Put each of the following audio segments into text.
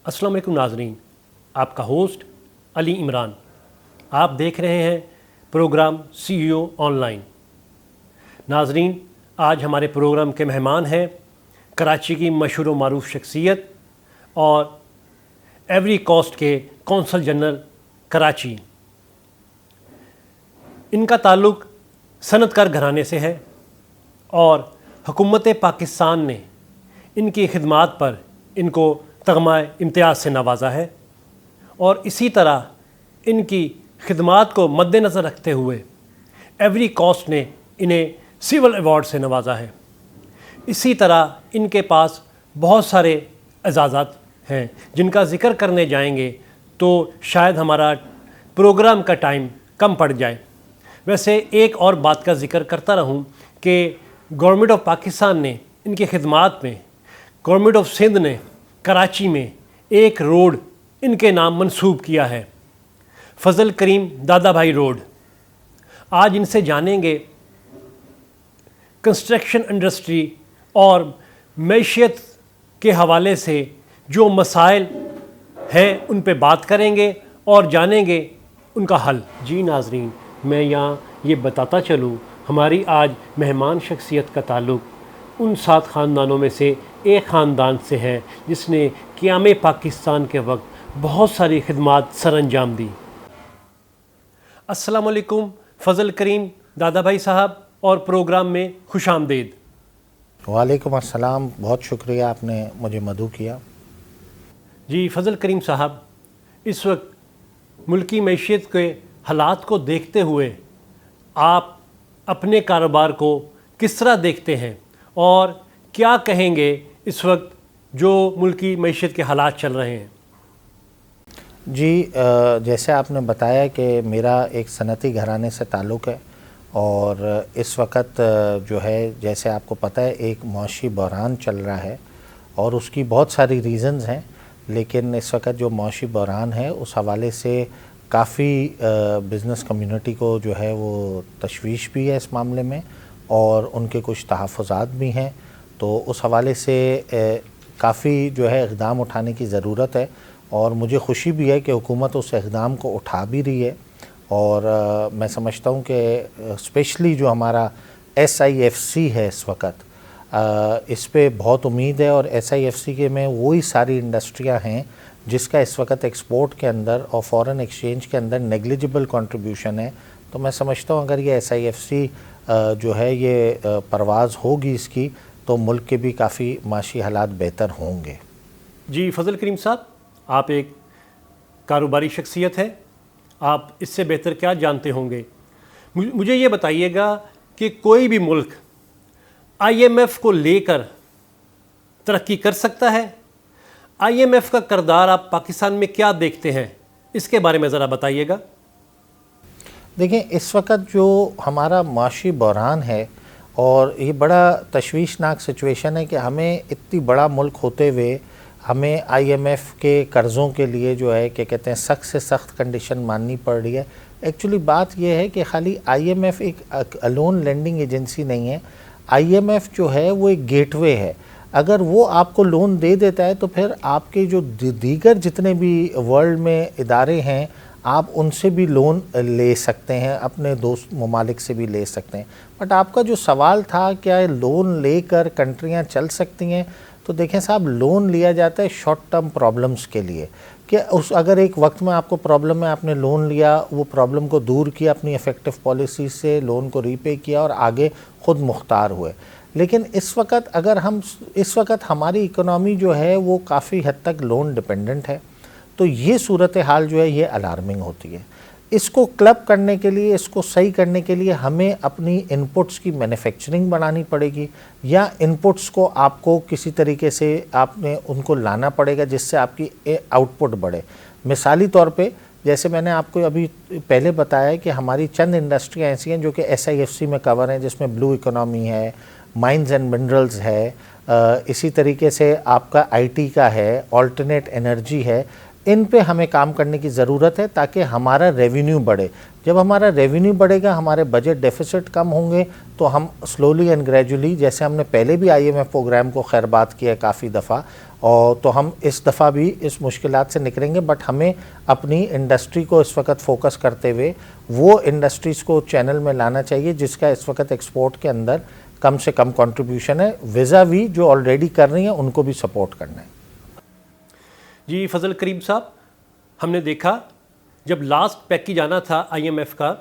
السلام علیکم ناظرین، آپ کا ہوسٹ علی عمران۔ آپ دیکھ رہے ہیں programme C E O on line. ناظرین، آج ہمارے پروگرام کے مہمان ہیں کراچی کی مشہور و معروف شخصیت اور ایوری کوسٹ کے کونسل جنرل کراچی۔ ان کا تعلق صنعت کار گھرانے سے ہے اور حکومت پاکستان نے ان کی خدمات پر ان کو تمغہ امتیاز سے نوازا ہے، اور اسی طرح ان کی خدمات کو مد نظر رکھتے ہوئے ایوری کوسٹ نے انہیں سول ایوارڈ سے نوازا ہے۔ اسی طرح ان کے پاس بہت سارے اعزازات ہیں جن کا ذکر کرنے جائیں گے تو شاید ہمارا پروگرام کا ٹائم کم پڑ جائے۔ ویسے ایک اور بات کا ذکر کرتا رہوں کہ گورنمنٹ آف پاکستان نے ان کی خدمات میں گورنمنٹ آف سندھ نے کراچی میں ایک روڈ ان کے نام منسوب کیا ہے، فضل کریم دادا بھائی روڈ۔ آج ان سے جانیں گے کنسٹرکشن انڈسٹری اور معیشت کے حوالے سے جو مسائل ہیں ان پہ بات کریں گے اور جانیں گے ان کا حل۔ جی ناظرین، میں یہاں یہ بتاتا چلوں، ہماری آج مہمان شخصیت کا تعلق ان 7 خاندانوں میں سے ایک خاندان سے ہے جس نے قیام پاکستان کے وقت بہت ساری خدمات سر انجام دی۔ السلام علیکم فضل کریم دادا بھائی صاحب، اور پروگرام میں خوش آمدید۔ وعلیکم السلام، بہت شکریہ آپ نے مجھے مدعو کیا۔ جی فضل کریم صاحب، اس وقت ملکی معیشت کے حالات کو دیکھتے ہوئے آپ اپنے کاروبار کو کس طرح دیکھتے ہیں اور کیا کہیں گے اس وقت جو ملکی معیشت کے حالات چل رہے ہیں؟ جی، جیسے آپ نے بتایا کہ میرا ایک صنعتی گھرانے سے تعلق ہے، اور اس وقت جو ہے جیسے آپ کو پتہ ہے ایک معاشی بحران چل رہا ہے، اور اس کی بہت ساری ریزنز ہیں، لیکن اس وقت جو معاشی بحران ہے اس حوالے سے کافی بزنس کمیونٹی کو جو ہے وہ تشویش بھی ہے اس معاملے میں، اور ان کے کچھ تحفظات بھی ہیں۔ تو اس حوالے سے کافی جو ہے اقدام اٹھانے کی ضرورت ہے، اور مجھے خوشی بھی ہے کہ حکومت اس اقدام کو اٹھا بھی رہی ہے، اور میں سمجھتا ہوں کہ اسپیشلی جو ہمارا SIFC ہے اس وقت، اس پہ بہت امید ہے، اور SIFC کے میں وہی ساری انڈسٹریاں ہیں جس کا اس وقت ایکسپورٹ کے اندر اور فورن ایکسچینج کے اندر نیگلیجبل کنٹریبیوشن ہے۔ تو میں سمجھتا ہوں اگر یہ SIFC جو ہے یہ پرواز ہوگی اس کی، تو ملک کے بھی کافی معاشی حالات بہتر ہوں گے۔ جی فضل کریم صاحب، آپ ایک کاروباری شخصیت ہے، آپ اس سے بہتر کیا جانتے ہوں گے؟ مجھے یہ بتائیے گا کہ کوئی بھی ملک IMF کو لے کر ترقی کر سکتا ہے؟ IMF کا کردار آپ پاکستان میں کیا دیکھتے ہیں؟ اس کے بارے میں ذرا بتائیے گا۔ دیکھیں، اس وقت جو ہمارا معاشی بحران ہے، اور یہ بڑا تشویشناک سچویشن ہے کہ ہمیں اتنی بڑا ملک ہوتے ہوئے ہمیں IMF کے قرضوں کے لیے جو ہے کہ کہتے ہیں سخت سے سخت کنڈیشن ماننی پڑ رہی ہے۔ ایکچولی بات یہ ہے کہ خالی IMF ایک لون لینڈنگ ایجنسی نہیں ہے، IMF جو ہے وہ ایک گیٹ وے ہے۔ اگر وہ آپ کو لون دے دیتا ہے تو پھر آپ کے جو دیگر جتنے بھی ورلڈ میں ادارے ہیں آپ ان سے بھی لون لے سکتے ہیں، اپنے دوست ممالک سے بھی لے سکتے ہیں۔ بٹ آپ کا جو سوال تھا کیا لون لے کر کنٹریاں چل سکتی ہیں، تو دیکھیں صاحب، لون لیا جاتا ہے شارٹ ٹرم پرابلمز کے لیے، کہ اگر ایک وقت میں آپ کو پرابلم ہے، آپ نے لون لیا، وہ پرابلم کو دور کیا اپنی افیکٹو پالیسی سے، لون کو ری پے کیا اور آگے خود مختار ہوئے۔ لیکن اس وقت ہماری اکنامی جو ہے وہ کافی حد تک لون ڈپینڈنٹ ہے، تو یہ صورتحال جو ہے یہ الارمنگ ہوتی ہے۔ اس کو کلب کرنے کے لیے، اس کو صحیح کرنے کے لیے ہمیں اپنی انپٹس کی مینوفیکچرنگ بنانی پڑے گی، یا انپٹس کو آپ کو کسی طریقے سے آپ نے ان کو لانا پڑے گا جس سے آپ کی آؤٹ پٹ بڑھے۔ مثالی طور پہ جیسے میں نے آپ کو ابھی پہلے بتایا کہ ہماری چند انڈسٹریاں ایسی ہیں جو کہ SIFC میں کور ہیں، جس میں بلو اکنامی ہے، مائنز اینڈ منرلز ہے، اسی طریقے سے آپ کا IT کا ہے، آلٹرنیٹ انرجی ہے۔ ان پہ ہمیں کام کرنے کی ضرورت ہے تاکہ ہمارا ریونیو بڑھے۔ جب ہمارا ریونیو بڑھے گا، ہمارے بجٹ ڈیفیسٹ کم ہوں گے، تو ہم سلولی اینڈ گریجولی، جیسے ہم نے پہلے بھی IMF پروگرام کو خیر بات کیا ہے کافی دفعہ، اور تو ہم اس دفعہ بھی اس مشکلات سے نکلیں گے، بٹ ہمیں اپنی انڈسٹری کو اس وقت فوکس کرتے ہوئے وہ انڈسٹریز کو چینل میں لانا چاہیے جس کا اس وقت ایکسپورٹ کے اندر کم سے کم کنٹریبیوشن ہے، ویزا وی جو آلریڈی کر رہی ہیں ان کو بھی سپورٹ کرنا ہے۔ جی فضل کریم صاحب، ہم نے دیکھا جب لاسٹ پیکیج آنا تھا IMF کا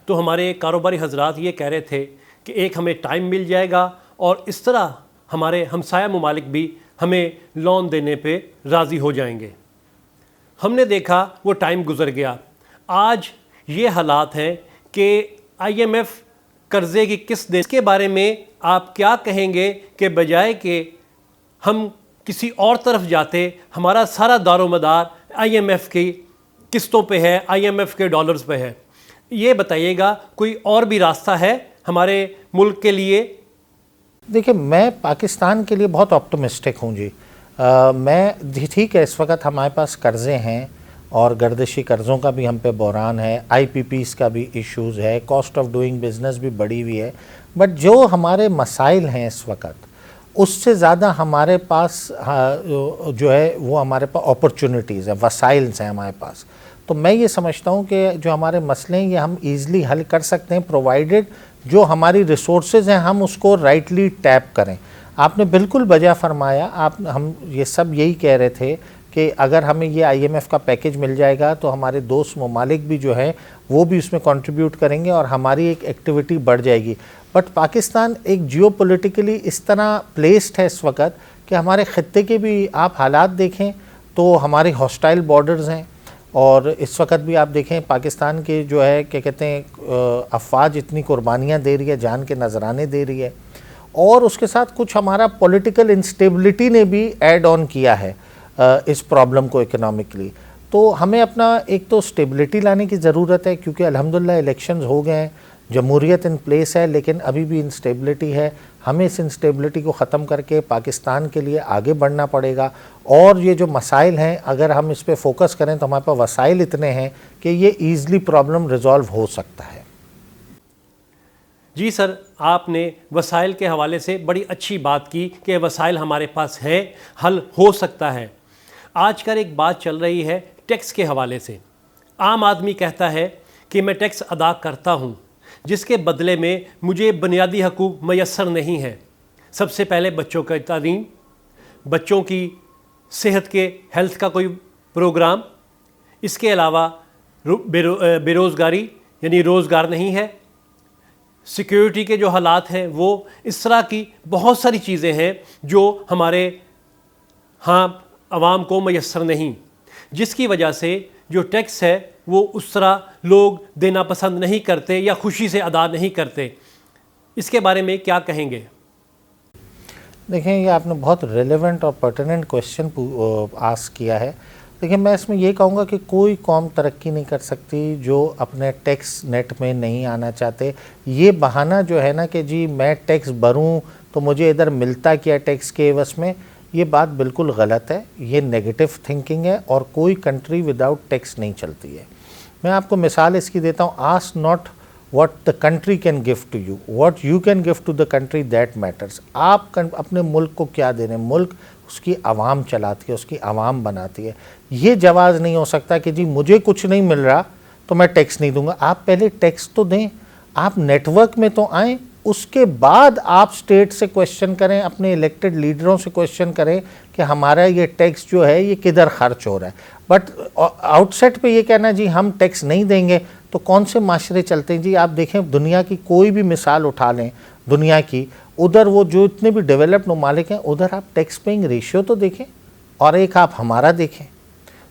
تو ہمارے کاروباری حضرات یہ کہہ رہے تھے کہ ایک ہمیں ٹائم مل جائے گا اور اس طرح ہمارے ہمسایہ ممالک بھی ہمیں لون دینے پہ راضی ہو جائیں گے۔ ہم نے دیکھا وہ ٹائم گزر گیا، آج یہ حالات ہیں کہ IMF قرضے کی قسط دے۔ اس کے بارے میں آپ کیا کہیں گے کہ بجائے کہ ہم کسی اور طرف جاتے، ہمارا سارا دار و مدار IMF کی قسطوں پہ ہے، IMF کے ڈالرز پہ ہے، یہ بتائیے گا کوئی اور بھی راستہ ہے ہمارے ملک کے لیے؟ دیکھیں میں پاکستان کے لیے بہت آپٹمسٹک ہوں جی، میں ٹھیک ہے اس وقت ہمارے پاس قرضے ہیں اور گردشی قرضوں کا بھی ہم پہ بحران ہے، IPPs کا بھی ایشوز ہے، کاسٹ آف ڈوئنگ بزنس بھی بڑی ہوئی ہے، بٹ جو ہمارے مسائل ہیں اس وقت اس سے زیادہ ہمارے پاس جو ہے وہ ہمارے پاس اپرچونٹیز ہیں، وسائلز ہیں ہمارے پاس۔ تو میں یہ سمجھتا ہوں کہ جو ہمارے مسئلے ہیں یہ ہم ایزلی حل کر سکتے ہیں، پرووائڈڈ جو ہماری ریسورسز ہیں ہم اس کو رائٹلی ٹیپ کریں۔ آپ نے بالکل بجا فرمایا، ہم یہ سب یہی کہہ رہے تھے کہ اگر ہمیں یہ IMF کا پیکیج مل جائے گا تو ہمارے دوست ممالک بھی جو ہیں وہ بھی اس میں کنٹریبیوٹ کریں گے اور ہماری ایک ایکٹیویٹی بڑھ جائے گی۔ بٹ پاکستان ایک جیو پولیٹیکلی اس طرح پلیسڈ ہے اس وقت کہ ہمارے خطے کے بھی آپ حالات دیکھیں تو ہمارے ہاسٹائل بارڈرز ہیں، اور اس وقت بھی آپ دیکھیں پاکستان کے جو ہے کیا کہتے ہیں افواج اتنی قربانیاں دے رہی ہے، جان کے نذرانے دے رہی ہے، اور اس کے ساتھ کچھ ہمارا پولیٹیکل انسٹیبلٹی نے بھی ایڈ آن کیا ہے اس پرابلم کو اکنامکلی۔ تو ہمیں اپنا ایک تو سٹیبلٹی لانے کی ضرورت ہے کیونکہ الحمدللہ الیکشنز ہو گئے ہیں، جمہوریت ان پلیس ہے، لیکن ابھی بھی انسٹیبلٹی ہے۔ ہمیں اس انسٹیبلٹی کو ختم کر کے پاکستان کے لیے آگے بڑھنا پڑے گا، اور یہ جو مسائل ہیں اگر ہم اس پہ فوکس کریں تو ہمارے پاس وسائل اتنے ہیں کہ یہ ایزلی پرابلم ریزالو ہو سکتا ہے۔ جی سر، آپ نے وسائل کے حوالے سے بڑی اچھی بات کی کہ وسائل ہمارے پاس ہیں، حل ہو سکتا ہے۔ آج کل ایک بات چل رہی ہے ٹیکس کے حوالے سے۔ عام آدمی کہتا ہے کہ میں ٹیکس ادا کرتا ہوں جس کے بدلے میں مجھے بنیادی حقوق میسر نہیں ہے۔ سب سے پہلے بچوں کا تعلیم، بچوں کی صحت کے ہیلتھ کا کوئی پروگرام، اس کے علاوہ بے روزگاری یعنی روزگار نہیں ہے، سیکیورٹی کے جو حالات ہیں وہ، اس طرح کی بہت ساری چیزیں ہیں جو ہمارے ہاں عوام کو میسر نہیں، جس کی وجہ سے جو ٹیکس ہے وہ اس طرح لوگ دینا پسند نہیں کرتے یا خوشی سے ادا نہیں کرتے۔ اس کے بارے میں کیا کہیں گے؟ دیکھیں یہ آپ نے بہت ریلیونٹ اور پرٹیننٹ کویشچن آسک کیا ہے۔ دیکھیں میں اس میں یہ کہوں گا کہ کوئی قوم ترقی نہیں کر سکتی جو اپنے ٹیکس نیٹ میں نہیں آنا چاہتے۔ یہ بہانہ جو ہے نا کہ جی میں ٹیکس بھروں تو مجھے ادھر ملتا کیا ٹیکس کے عوض میں، یہ بات بالکل غلط ہے، یہ نیگیٹو تھنکنگ ہے، اور کوئی کنٹری وداؤٹ ٹیکس نہیں چلتی ہے۔ میں آپ کو مثال اس کی دیتا ہوں، ask not what the country can give to you, what you can give to the country that matters۔ آپ اپنے ملک کو کیا دے رہے ہیں، ملک اس کی عوام چلاتی ہے، اس کی عوام بناتی ہے۔ یہ جواز نہیں ہو سکتا کہ جی مجھے کچھ نہیں مل رہا تو میں ٹیکس نہیں دوں گا۔ آپ پہلے ٹیکس تو دیں، آپ نیٹ ورک میں تو آئیں، اس کے بعد آپ اسٹیٹ سے کویشچن کریں، اپنے الیکٹڈ لیڈروں سے کویشچن کریں کہ ہمارا یہ ٹیکس جو ہے یہ کدھر خرچ ہو رہا ہے۔ بٹ آؤٹ سیٹ پہ یہ کہنا جی ہم ٹیکس نہیں دیں گے تو کون سے معاشرے چلتے ہیں جی؟ آپ دیکھیں دنیا کی کوئی بھی مثال اٹھا لیں دنیا کی، ادھر وہ جو اتنے بھی ڈیولپڈ ممالک ہیں ادھر آپ ٹیکس پیئنگ ریشیو تو دیکھیں اور ایک آپ ہمارا دیکھیں۔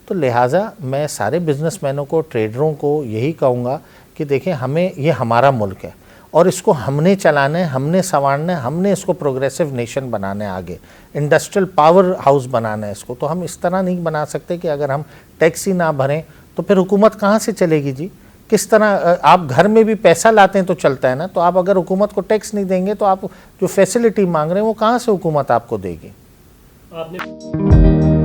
تو لہٰذا میں سارے بزنس مینوں کو، ٹریڈروں کو یہی کہوں گا کہ دیکھیں ہمیں، یہ ہمارا ملک ہے اور اس کو ہم نے چلانا ہے، ہم نے سنوارنا ہے، ہم نے اس کو پروگریسو نیشن بنانا ہے، آگے انڈسٹریل پاور ہاؤس بنانا ہے اس کو۔ تو ہم اس طرح نہیں بنا سکتے کہ اگر ہم ٹیکس ہی نہ بھریں تو پھر حکومت کہاں سے چلے گی جی؟ کس طرح آپ گھر میں بھی پیسہ لاتے ہیں تو چلتا ہے نا، تو آپ اگر حکومت کو ٹیکس نہیں دیں گے تو آپ جو فیسلٹی مانگ رہے ہیں وہ کہاں سے حکومت آپ کو دے گی؟ آپ نے